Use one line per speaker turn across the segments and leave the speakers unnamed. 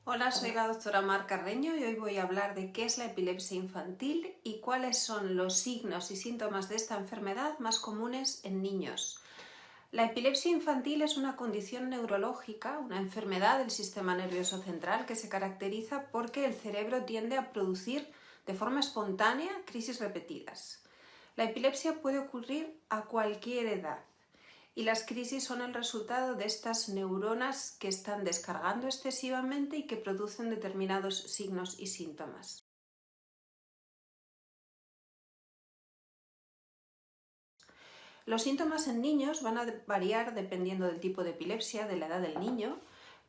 Hola, soy la doctora Mar Carreño y hoy voy a hablar de qué es la epilepsia infantil y cuáles son los signos y síntomas de esta enfermedad más comunes en niños. La epilepsia infantil es una condición neurológica, una enfermedad del sistema nervioso central que se caracteriza porque el cerebro tiende a producir de forma espontánea crisis repetidas. La epilepsia puede ocurrir a cualquier edad. Y las crisis son el resultado de estas neuronas que están descargando excesivamente y que producen determinados signos y síntomas. Los síntomas en niños van a variar dependiendo del tipo de epilepsia, de la edad del niño,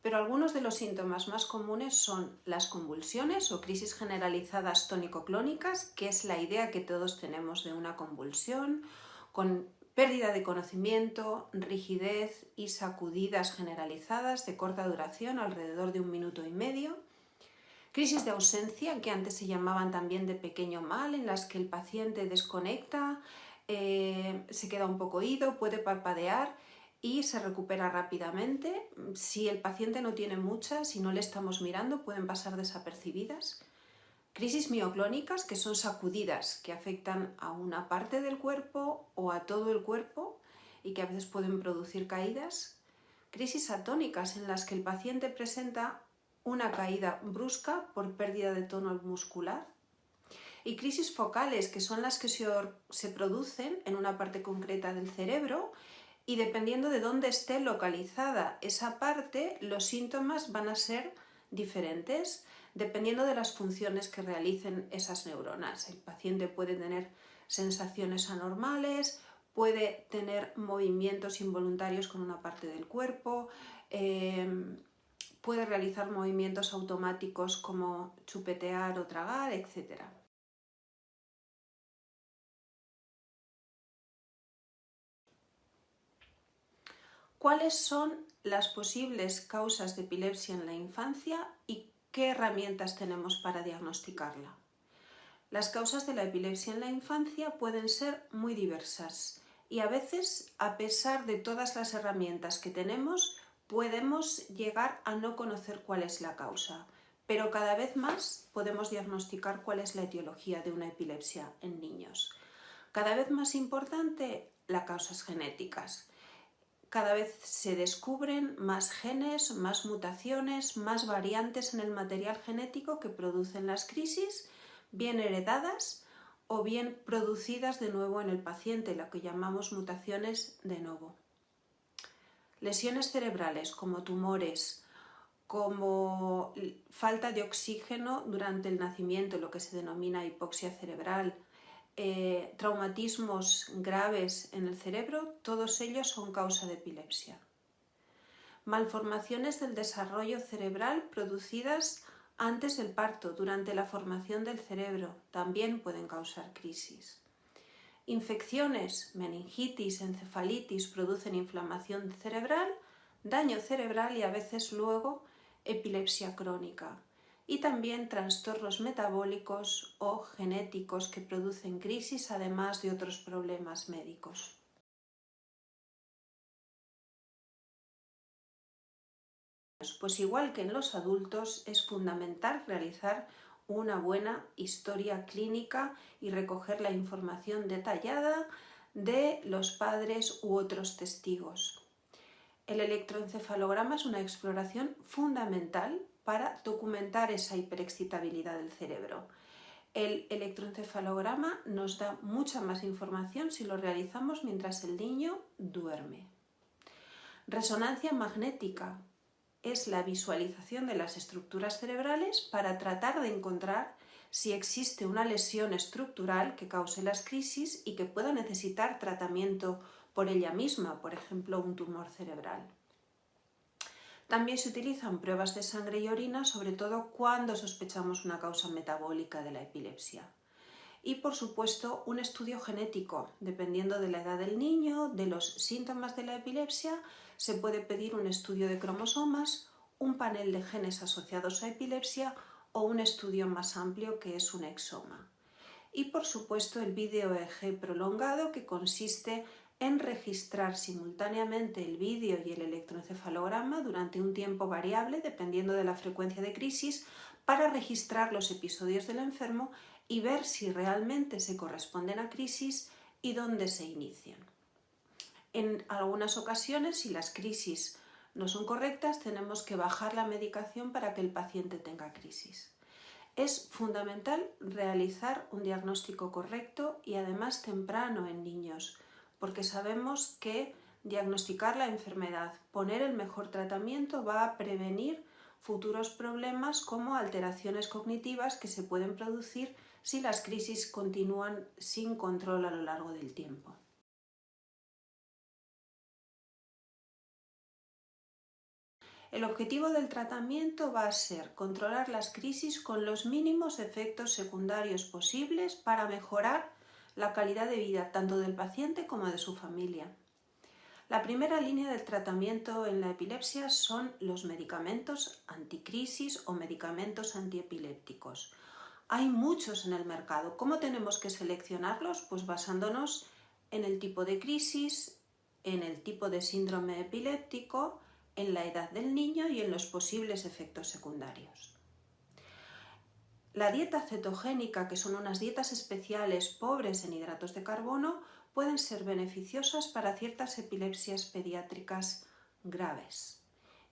pero algunos de los síntomas más comunes son las convulsiones o crisis generalizadas tónico-clónicas, que es la idea que todos tenemos de una convulsión, con pérdida de conocimiento, rigidez y sacudidas generalizadas de corta duración, alrededor de 1 minuto y medio. Crisis de ausencia, que antes se llamaban también de pequeño mal, en las que el paciente desconecta, se queda un poco oído, puede parpadear y se recupera rápidamente. Si el paciente no tiene muchas y no le estamos mirando, pueden pasar desapercibidas. Crisis mioclónicas, que son sacudidas que afectan a una parte del cuerpo o a todo el cuerpo y que a veces pueden producir caídas. Crisis atónicas, en las que el paciente presenta una caída brusca por pérdida de tono muscular. Y crisis focales, que son las que se producen en una parte concreta del cerebro y dependiendo de dónde esté localizada esa parte, los síntomas van a ser diferentes dependiendo de las funciones que realicen esas neuronas. El paciente puede tener sensaciones anormales, puede tener movimientos involuntarios con una parte del cuerpo, puede realizar movimientos automáticos como chupetear o tragar, etc. ¿Cuáles son las posibles causas de epilepsia en la infancia y qué herramientas tenemos para diagnosticarla? Las causas de la epilepsia en la infancia pueden ser muy diversas y a veces, a pesar de todas las herramientas que tenemos, podemos llegar a no conocer cuál es la causa, pero cada vez más podemos diagnosticar cuál es la etiología de una epilepsia en niños. Cada vez más importante, las causas genéticas. Cada vez se descubren más genes, más mutaciones, más variantes en el material genético que producen las crisis, bien heredadas o bien producidas de nuevo en el paciente, lo que llamamos mutaciones de novo. Lesiones cerebrales como tumores, como falta de oxígeno durante el nacimiento, lo que se denomina hipoxia cerebral, traumatismos graves en el cerebro, todos ellos son causa de epilepsia. Malformaciones del desarrollo cerebral producidas antes del parto, durante la formación del cerebro, también pueden causar crisis. Infecciones, meningitis, encefalitis producen inflamación cerebral, daño cerebral y a veces luego epilepsia crónica. Y también trastornos metabólicos o genéticos que producen crisis, además de otros problemas médicos. Pues igual que en los adultos, es fundamental realizar una buena historia clínica y recoger la información detallada de los padres u otros testigos. El electroencefalograma es una exploración fundamental para documentar esa hiperexcitabilidad del cerebro. El electroencefalograma nos da mucha más información si lo realizamos mientras el niño duerme. Resonancia magnética es la visualización de las estructuras cerebrales para tratar de encontrar si existe una lesión estructural que cause las crisis y que pueda necesitar tratamiento por ella misma, por ejemplo, un tumor cerebral. También se utilizan pruebas de sangre y orina, sobre todo cuando sospechamos una causa metabólica de la epilepsia. Y, por supuesto, un estudio genético. Dependiendo de la edad del niño, de los síntomas de la epilepsia, se puede pedir un estudio de cromosomas, un panel de genes asociados a epilepsia o un estudio más amplio que es un exoma. Y, por supuesto, el video EEG prolongado, que consiste en registrar simultáneamente el vídeo y el electroencefalograma durante un tiempo variable dependiendo de la frecuencia de crisis para registrar los episodios del enfermo y ver si realmente se corresponden a crisis y dónde se inician. En algunas ocasiones, si las crisis no son correctas, tenemos que bajar la medicación para que el paciente tenga crisis. Es fundamental realizar un diagnóstico correcto y además temprano en niños, porque sabemos que diagnosticar la enfermedad, poner el mejor tratamiento va a prevenir futuros problemas como alteraciones cognitivas que se pueden producir si las crisis continúan sin control a lo largo del tiempo. El objetivo del tratamiento va a ser controlar las crisis con los mínimos efectos secundarios posibles para mejorar la calidad de vida tanto del paciente como de su familia. La primera línea del tratamiento en la epilepsia son los medicamentos anticrisis o medicamentos antiepilépticos. Hay muchos en el mercado. ¿Cómo tenemos que seleccionarlos? Pues basándonos en el tipo de crisis, en el tipo de síndrome epiléptico, en la edad del niño y en los posibles efectos secundarios. La dieta cetogénica, que son unas dietas especiales pobres en hidratos de carbono, pueden ser beneficiosas para ciertas epilepsias pediátricas graves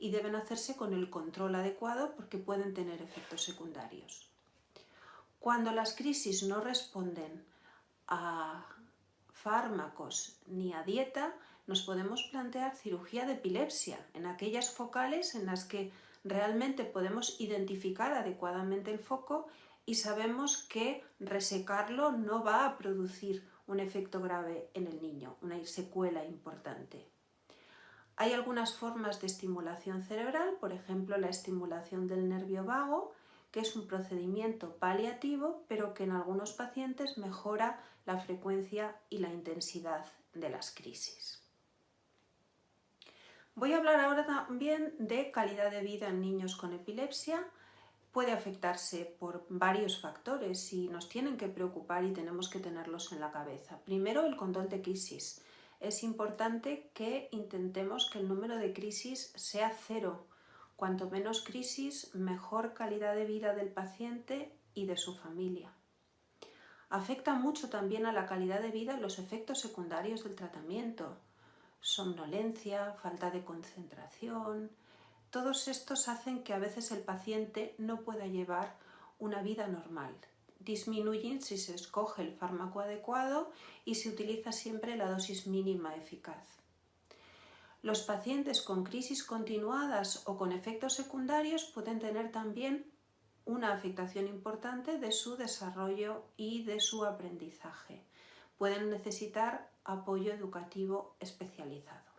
y deben hacerse con el control adecuado porque pueden tener efectos secundarios. Cuando las crisis no responden a fármacos ni a dieta, nos podemos plantear cirugía de epilepsia en aquellas focales en las que realmente podemos identificar adecuadamente el foco y sabemos que resecarlo no va a producir un efecto grave en el niño, una secuela importante. Hay algunas formas de estimulación cerebral, por ejemplo la estimulación del nervio vago, que es un procedimiento paliativo, pero que en algunos pacientes mejora la frecuencia y la intensidad de las crisis. Voy a hablar ahora también de calidad de vida en niños con epilepsia. Puede afectarse por varios factores y nos tienen que preocupar y tenemos que tenerlos en la cabeza. Primero, el control de crisis. Es importante que intentemos que el número de crisis sea cero. Cuanto menos crisis, mejor calidad de vida del paciente y de su familia. Afecta mucho también a la calidad de vida los efectos secundarios del tratamiento. Somnolencia, falta de concentración. Todos estos hacen que a veces el paciente no pueda llevar una vida normal. Disminuyen si se escoge el fármaco adecuado y se utiliza siempre la dosis mínima eficaz. Los pacientes con crisis continuadas o con efectos secundarios pueden tener también una afectación importante de su desarrollo y de su aprendizaje. Pueden necesitar apoyo educativo especializado.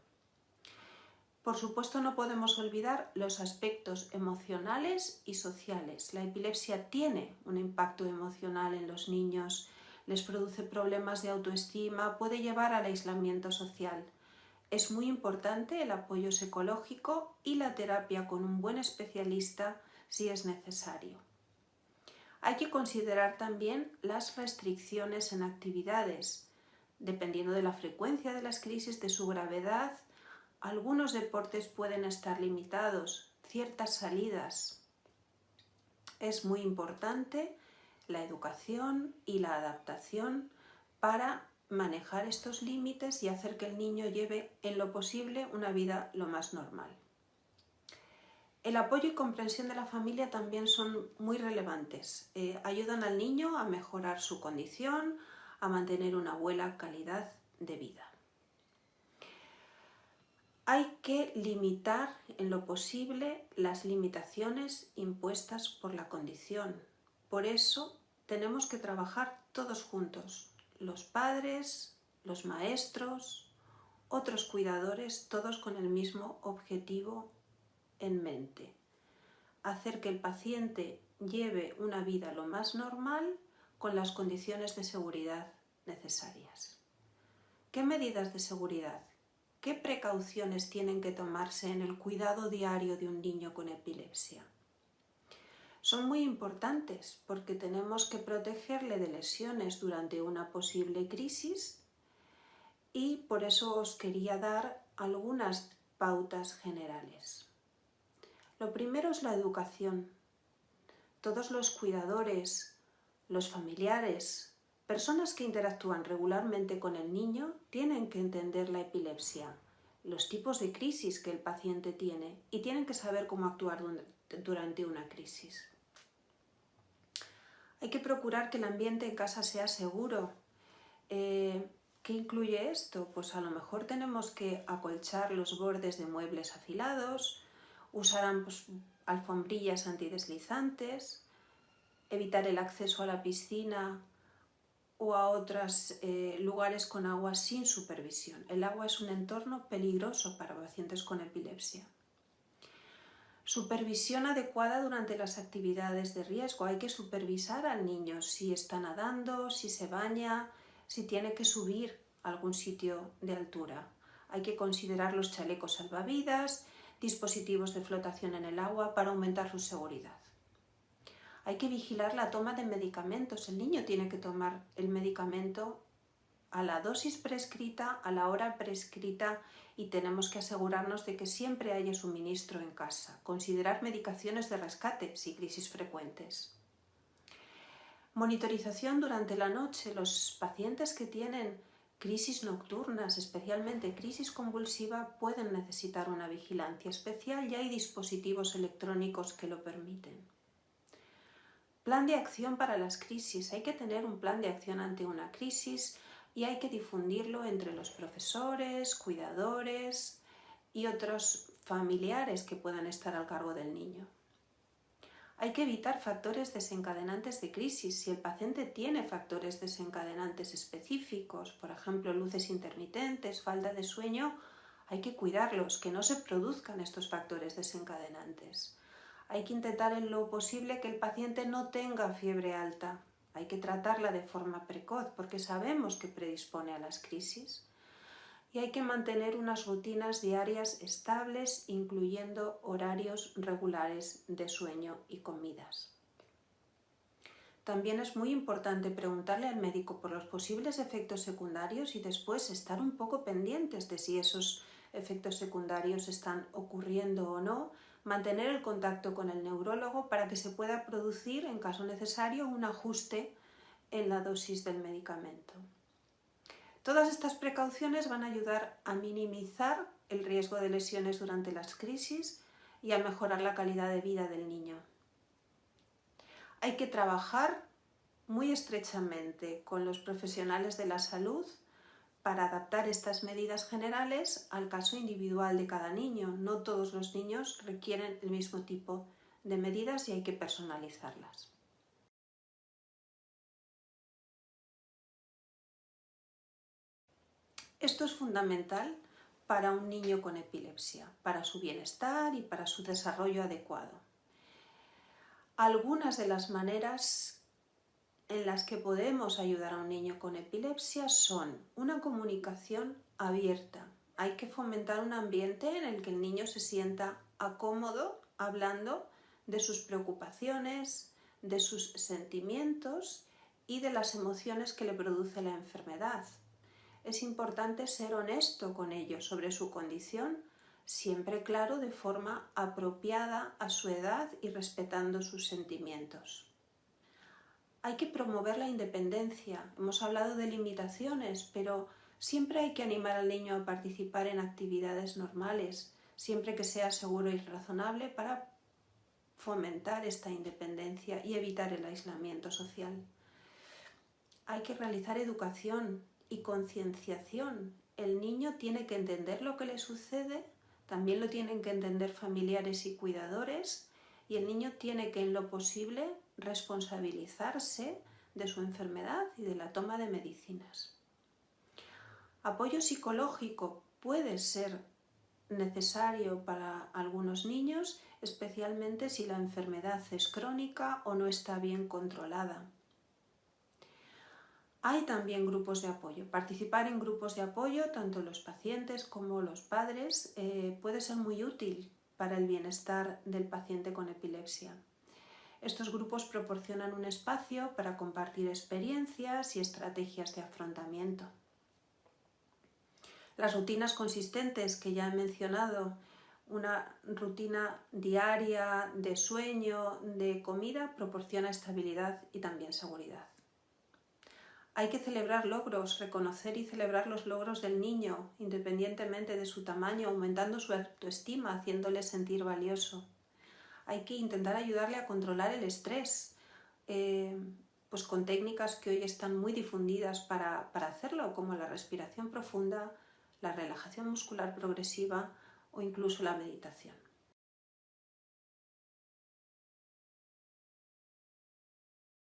Por supuesto, no podemos olvidar los aspectos emocionales y sociales. La epilepsia tiene un impacto emocional en los niños, les produce problemas de autoestima, puede llevar al aislamiento social. Es muy importante el apoyo psicológico y la terapia con un buen especialista si es necesario. Hay que considerar también las restricciones en actividades. Dependiendo de la frecuencia de las crisis, de su gravedad, algunos deportes pueden estar limitados, ciertas salidas. Es muy importante la educación y la adaptación para manejar estos límites y hacer que el niño lleve en lo posible una vida lo más normal. El apoyo y comprensión de la familia también son muy relevantes. Ayudan al niño a mejorar su condición, a mantener una buena calidad de vida. Hay que limitar en lo posible las limitaciones impuestas por la condición. Por eso tenemos que trabajar todos juntos, los padres, los maestros, otros cuidadores, todos con el mismo objetivo en mente. Hacer que el paciente lleve una vida lo más normal con las condiciones de seguridad necesarias. ¿Qué medidas de seguridad? ¿Qué precauciones tienen que tomarse en el cuidado diario de un niño con epilepsia? Son muy importantes porque tenemos que protegerle de lesiones durante una posible crisis y por eso os quería dar algunas pautas generales. Lo primero es la educación. Todos los cuidadores, los familiares, personas que interactúan regularmente con el niño tienen que entender la epilepsia, los tipos de crisis que el paciente tiene y tienen que saber cómo actuar durante una crisis. Hay que procurar que el ambiente en casa sea seguro. ¿Qué incluye esto? Pues a lo mejor tenemos que acolchar los bordes de muebles afilados, usar alfombrillas antideslizantes, evitar el acceso a la piscina o a otros lugares con agua sin supervisión. El agua es un entorno peligroso para pacientes con epilepsia. Supervisión adecuada durante las actividades de riesgo. Hay que supervisar al niño si está nadando, si se baña, si tiene que subir a algún sitio de altura. Hay que considerar los chalecos salvavidas, dispositivos de flotación en el agua para aumentar su seguridad. Hay que vigilar la toma de medicamentos. El niño tiene que tomar el medicamento a la dosis prescrita, a la hora prescrita y tenemos que asegurarnos de que siempre haya suministro en casa. Considerar medicaciones de rescate si crisis frecuentes. Monitorización durante la noche. Los pacientes que tienen crisis nocturnas, especialmente crisis convulsiva, pueden necesitar una vigilancia especial y hay dispositivos electrónicos que lo permiten. Plan de acción para las crisis. Hay que tener un plan de acción ante una crisis y hay que difundirlo entre los profesores, cuidadores y otros familiares que puedan estar al cargo del niño. Hay que evitar factores desencadenantes de crisis. Si el paciente tiene factores desencadenantes específicos, por ejemplo, luces intermitentes, falta de sueño, hay que cuidarlos, que no se produzcan estos factores desencadenantes. Hay que intentar en lo posible que el paciente no tenga fiebre alta. Hay que tratarla de forma precoz porque sabemos que predispone a las crisis. Y hay que mantener unas rutinas diarias estables, incluyendo horarios regulares de sueño y comidas. También es muy importante preguntarle al médico por los posibles efectos secundarios y después estar un poco pendientes de si esos efectos secundarios están ocurriendo o no, mantener el contacto con el neurólogo para que se pueda producir, en caso necesario, un ajuste en la dosis del medicamento. Todas estas precauciones van a ayudar a minimizar el riesgo de lesiones durante las crisis y a mejorar la calidad de vida del niño. Hay que trabajar muy estrechamente con los profesionales de la salud para adaptar estas medidas generales al caso individual de cada niño. No todos los niños requieren el mismo tipo de medidas y hay que personalizarlas. Esto es fundamental para un niño con epilepsia, para su bienestar y para su desarrollo adecuado. Algunas de las maneras en las que podemos ayudar a un niño con epilepsia son una comunicación abierta. Hay que fomentar un ambiente en el que el niño se sienta cómodo hablando de sus preocupaciones, de sus sentimientos y de las emociones que le produce la enfermedad. Es importante ser honesto con ellos sobre su condición, siempre claro, de forma apropiada a su edad y respetando sus sentimientos. Hay que promover la independencia. Hemos hablado de limitaciones, pero siempre hay que animar al niño a participar en actividades normales, siempre que sea seguro y razonable para fomentar esta independencia y evitar el aislamiento social. Hay que realizar educación y concienciación. El niño tiene que entender lo que le sucede, también lo tienen que entender familiares y cuidadores, y el niño tiene que, en lo posible, responsabilizarse de su enfermedad y de la toma de medicinas. Apoyo psicológico puede ser necesario para algunos niños, especialmente si la enfermedad es crónica o no está bien controlada. Hay también grupos de apoyo. Participar en grupos de apoyo, tanto los pacientes como los padres, puede ser muy útil para el bienestar del paciente con epilepsia. Estos grupos proporcionan un espacio para compartir experiencias y estrategias de afrontamiento. Las rutinas consistentes que ya he mencionado, una rutina diaria de sueño, de comida, proporciona estabilidad y también seguridad. Hay que celebrar logros, reconocer y celebrar los logros del niño, independientemente de su tamaño, aumentando su autoestima, haciéndole sentir valioso. Hay que intentar ayudarle a controlar el estrés, pues con técnicas que hoy están muy difundidas para hacerlo, como la respiración profunda, la relajación muscular progresiva o incluso la meditación.